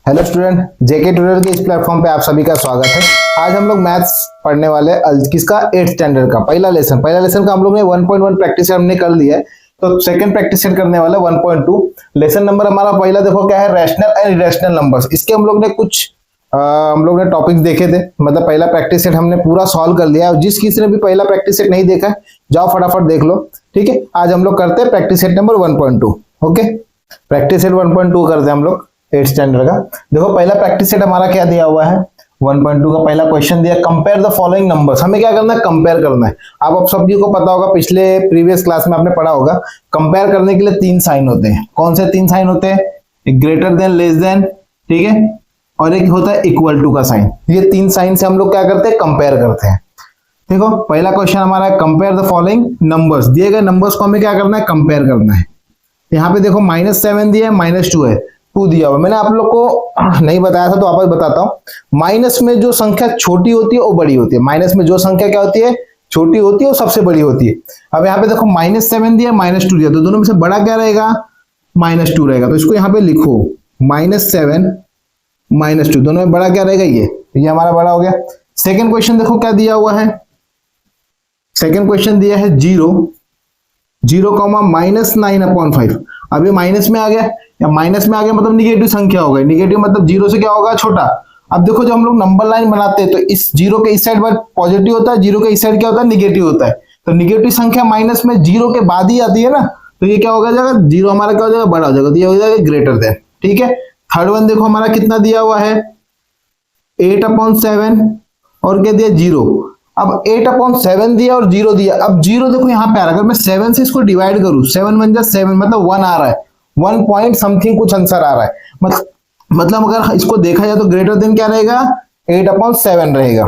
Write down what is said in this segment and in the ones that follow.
Hello student, जेके tutorial के इस platform पे आप सभी का स्वागत है। आज हम लोग मैथ्स पढ़ने वाले किसका 8th स्टैंडर्ड का पहला लेसन का हम लोग ने 1.1 प्रैक्टिस हमने कर लिया है। तो सेकंड प्रैक्टिस सेट करने वाले 1.2 लेसन नंबर हमारा पहला देखो क्या है, रैशनल एंड इरेशनल नंबर्स। इसके हम लोग ने टॉपिक्स देखे थे, मतलब पहला प्रैक्टिस सेट हमने पूरा सॉल्व कर लिया है। जिस किसी ने भी पहला प्रैक्टिस सेट नहीं देखा है जाओ फटाफट देख लो, ठीक है। आज हम लोग करते हैं practice set number 1.2। Okay, practice set 1.2 करते हैं हम लोग 8th स्टैंडर्ड का। देखो पहला प्रैक्टिस सेट हमारा क्या दिया हुआ है, 1.2 का पहला क्वेश्चन दिया, कंपेयर द फॉलोइंग नंबर्स। हमें क्या करना है, कंपेयर करना है। आप सभी को पता होगा, पिछले प्रीवियस क्लास में आपने पढ़ा होगा, कंपेयर करने के लिए 3 साइन होते हैं। कौन से 3 साइन होते हैं? एक ग्रेटर देन, लेस देन, ठीक है, और एक होता है इक्वल टू का साइन। ये 3 साइन से हम लोग क्या करते हैं, कंपेयर करते हैं। देखो पहला क्वेश्चन हमारा है कंपेयर द फॉलोइंग नंबर्स। दिए गए नंबर्स को हमें क्या करना है, कंपेयर करना है। यहाँ पे देखो -7 दिया है, -2 है, 2 दिया हुआ। मैंने आप लोग को नहीं बताया था तो वापस बताता हूं। माइनस में जो संख्या छोटी होती है वो बड़ी होती है। माइनस में जो संख्या क्या होती है, छोटी होती है, वो सबसे बड़ी होती है। अब यहाँ पे देखो -7 दिया, -2 दिया, तो दोनों में से बड़ा क्या रहेगा, -2 रहेगा। तो इसको यहाँ पे लिखो -7 -2, दोनों में बड़ा क्या रहेगा, ये हमारा बड़ा हो गया। सेकेंड क्वेश्चन देखो क्या दिया हुआ है, सेकेंड क्वेश्चन दिया है 0 -9/5। अब ये माइनस में आ गया, या माइनस में आ गया मतलब निगेटिव संख्या हो गई। निगेटिव मतलब 0 से क्या होगा, छोटा। अब देखो जब हम लोग नंबर लाइन बनाते हैं तो इस 0 के इस साइड पर पॉजिटिव होता है, 0 के इस साइड क्या होता है, निगेटिव होता है। तो निगेटिव संख्या माइनस में 0 के बाद ही आती है ना, तो ये क्या हो जाएगा, 0 हमारा क्या हो जाएगा, बड़ा हो जाएगा, तो ये हो जाएगा ग्रेटर देन, ठीक है। थर्ड वन देखो हमारा कितना दिया हुआ है, 8/7 और क्या दिया, 0। अब 8/7 दिया और 0 दिया। अब 0 देखो यहाँ पे आ रहा है, अगर मैं 7 से इसको डिवाइड करूं, 7 1 7 मतलब 1 आ रहा है, 1 पॉइंट समथिंग कुछ आंसर आ रहा है। मतलब अगर इसको देखा जाए तो ग्रेटर देन क्या रहेगा, 8/7 रहेगा।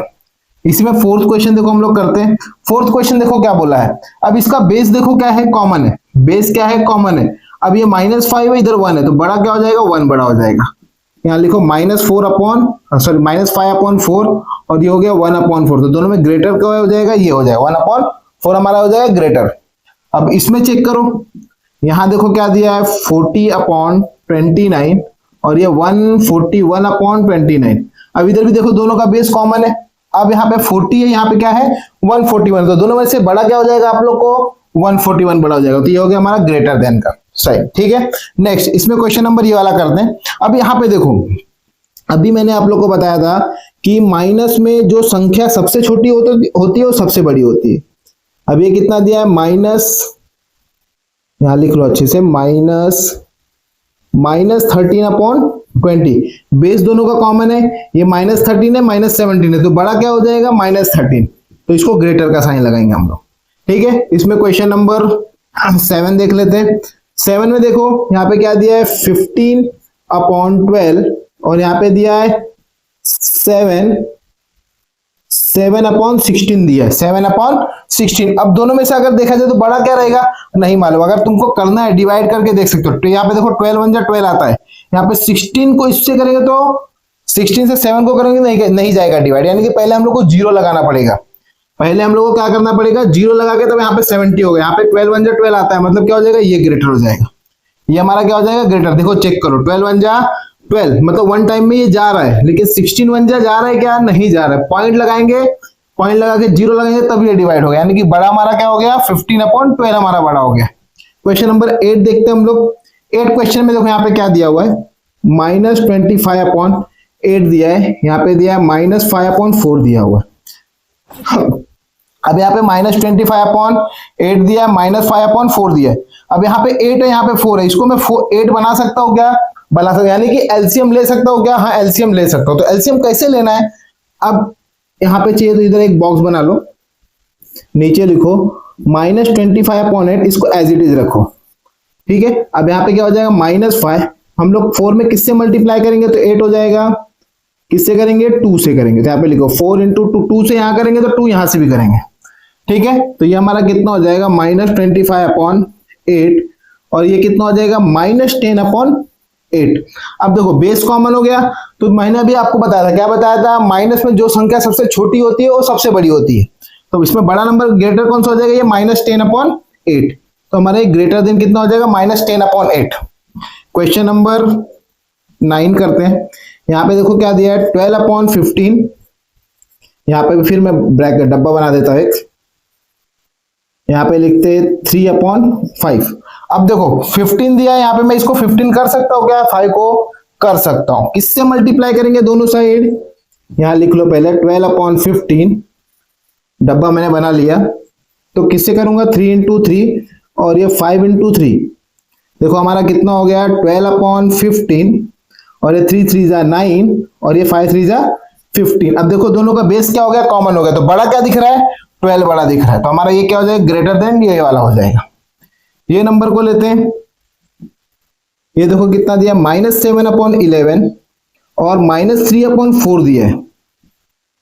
इसमें फोर्थ क्वेश्चन देखो हम लोग करते हैं। फोर्थ क्वेश्चन देखो क्या बोला है। अब इसका बेस देखो क्या है, कॉमन है। बेस क्या है, कॉमन है। अब ये -5 है, इधर 1 है, तो बड़ा क्या हो जाएगा, 1 बड़ा हो जाएगा। यहाँ लिखो -5/4 और ये हो गया 1/4। तो दोनों में ग्रेटर क्या हो जाएगा, ये हो जाएगा 1/4 हमारा हो जाएगा ग्रेटर। अब इसमें चेक करो, यहां देखो क्या दिया है, 40/29 और ये 141/29। अब इधर भी देखो दोनों का बेस कॉमन है। अब यहाँ पे 40 है, यहाँ पे क्या है 141, तो दोनों में से बड़ा क्या हो जाएगा आप लोग को, 141 बड़ा हो जाएगा। तो ये हो गया हमारा ग्रेटर देन का साइन, ठीक है। नेक्स्ट इसमें क्वेश्चन नंबर ये वाला करते हैं। अब यहाँ पे देखो, अभी मैंने आप लोग को बताया था कि माइनस में जो संख्या सबसे छोटी होती है वो सबसे बड़ी होती है। अब ये कितना दिया है, यहां लिख लो अच्छे से, -13/20। बेस दोनों का कॉमन है, ये -13 है, -17 है, तो बड़ा क्या हो जाएगा, -13। तो इसको ग्रेटर का साइन लगाएंगे हम लोग, ठीक है। इसमें क्वेश्चन नंबर 7 देख लेते हैं। 7 में देखो यहाँ पे क्या दिया है, 15/12 और यहाँ पे दिया है 7/16 दिया है, 7/16। अब दोनों में से अगर देखा जाए तो बड़ा क्या रहेगा, नहीं मालूम। अगर तुमको करना है डिवाइड करके देख सकते हो। तो यहाँ पे देखो 12 1 12 आता है, यहाँ पे 16 को इससे करेंगे तो 16 से 7 को करेंगे नहीं जाएगा डिवाइड, यानी कि पहले हम लोग को 0 लगाना पड़ेगा। पहले हम लोग को क्या करना पड़ेगा, 0 लगा के तब यहाँ पे 70 हो गया। यहाँ पे 12 1 12 आता है, मतलब क्या हो जाएगा, ये ग्रेटर हो जाएगा। ये हमारा क्या हो जाएगा, ग्रेटर। देखो चेक करो, 12 1 12 मतलब 1 टाइम में ये जा रहा है, लेकिन 16 1 जा रहा है क्या, नहीं जा रहा है। पॉइंट लगाएंगे, पॉइंट लगा के 0 लगाएंगे तब ये डिवाइड हो गया, यानी कि बड़ा हमारा क्या हो गया, 15/12 हमारा बड़ा हो गया। क्वेश्चन नंबर 8 देखते हैं हम लोग। 8 क्वेश्चन में देखो यहाँ पे क्या दिया हुआ है, -25/8 दिया है, यहाँ पे दिया है -5/4 दिया हुआ है। अब यहाँ पे -25/8 दिया है, -5/4 दिया है। अब यहाँ पे 8 है, यहाँ पे 4 है, इसको मैं 8 बना सकता हूँ क्या, बना सकता, यानी कि एलसीएम ले सकता हूँ क्या, हाँ एलसीएम ले सकता हूँ। तो एलसीएम कैसे लेना है, अब यहाँ पे चाहिए तो इधर एक बॉक्स बना लो, नीचे लिखो -25/8, इसको एज इट इज रखो, ठीक है। अब यहाँ पे क्या हो जाएगा, -5, हम लोग 4 में किससे मल्टीप्लाई करेंगे तो 8 हो जाएगा, किससे करेंगे, 2 से करेंगे। तो यहाँ पे लिखो 4 × 2, 2 से यहाँ करेंगे तो 2 यहाँ से भी करेंगे, ठीक है। तो ये हमारा कितना हो जाएगा, -25/8 और ये कितना हो जाएगा, -10/8। अब देखो बेस कॉमन हो गया, तो मैंने अभी आपको बताया था, क्या बताया था, माइनस में जो संख्या सबसे छोटी होती है वो सबसे बड़ी होती है। तो इसमें बड़ा नंबर ग्रेटर कौन सा हो जाएगा, ये -10/8। तो हमारे ग्रेटर देन कितना हो जाएगा, -10/8। क्वेश्चन नंबर 9 करते हैं। यहाँ पे देखो क्या दिया है 12/15। यहाँ पे भी फिर मैं ब्रैकेट डब्बा बना देता हूँ एक, यहाँ पे लिखते हैं 3/5। अब देखो 15 दिया है, यहाँ पे मैं इसको 15 कर सकता हूँ क्या, 5 को कर सकता हूँ। किससे मल्टीप्लाई करेंगे दोनों साइड, यहाँ लिख लो पहले 12/15, डब्बा मैंने बना लिया। तो किससे करूंगा 3 इंटू 3 और ये 5 इंटू 3। देखो हमारा कितना हो गया 12/15 और ये 3 3 जा 9 और ये 5 3 जा 15। अब देखो दोनों का बेस क्या हो गया, कॉमन हो गया। तो बड़ा क्या दिख रहा है 12 बड़ा दिख रहा है, तो हमारा ये क्या हो जाएगा ग्रेटर देन ये वाला हो जाएगा। ये नंबर को लेते हैं, ये देखो कितना दिया -7/11 और -3/4 दिया है।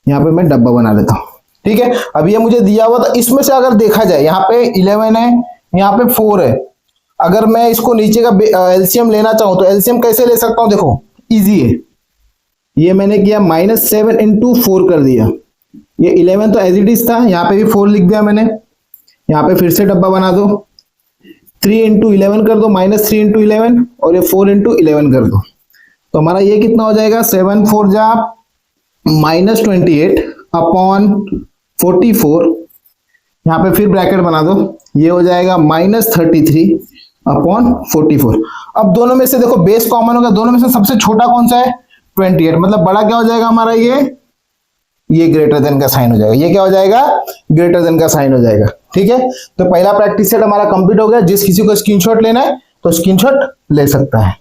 यहाँ पे मैं डब्बा बना लेता हूं, ठीक है। अब ये मुझे दिया हुआ था, इसमें से अगर देखा जाए यहाँ पे 11 है, यहाँ पे 4 है। अगर मैं इसको नीचे का एलसीएम लेना चाहूं तो एलसीएम कैसे ले सकता हूं, देखो इजी है। ये मैंने किया -7 इंटू 4 कर दिया, ये 11 तो एज इट इज था, यहाँ पे भी 4 लिख दिया मैंने। यहाँ पे फिर से डब्बा बना दो, 3 इंटू 11 कर दो, -3 इंटू 11 और ये 4 इंटू 11 कर दो। तो हमारा ये कितना हो जाएगा 7 4 जा -28/44। यहाँ पे फिर ब्रैकेट बना दो, ये हो जाएगा -33/44। अब दोनों में से देखो बेस कॉमन होगा, दोनों में से सबसे छोटा कौन सा है 28, मतलब बड़ा क्या हो जाएगा हमारा ये ग्रेटर देन का साइन हो जाएगा। ये क्या हो जाएगा ग्रेटर देन का साइन हो जाएगा, ठीक है। तो पहला प्रैक्टिस सेट हमारा कंप्लीट हो गया। जिस किसी को स्क्रीनशॉट लेना है तो स्क्रीनशॉट ले सकता है।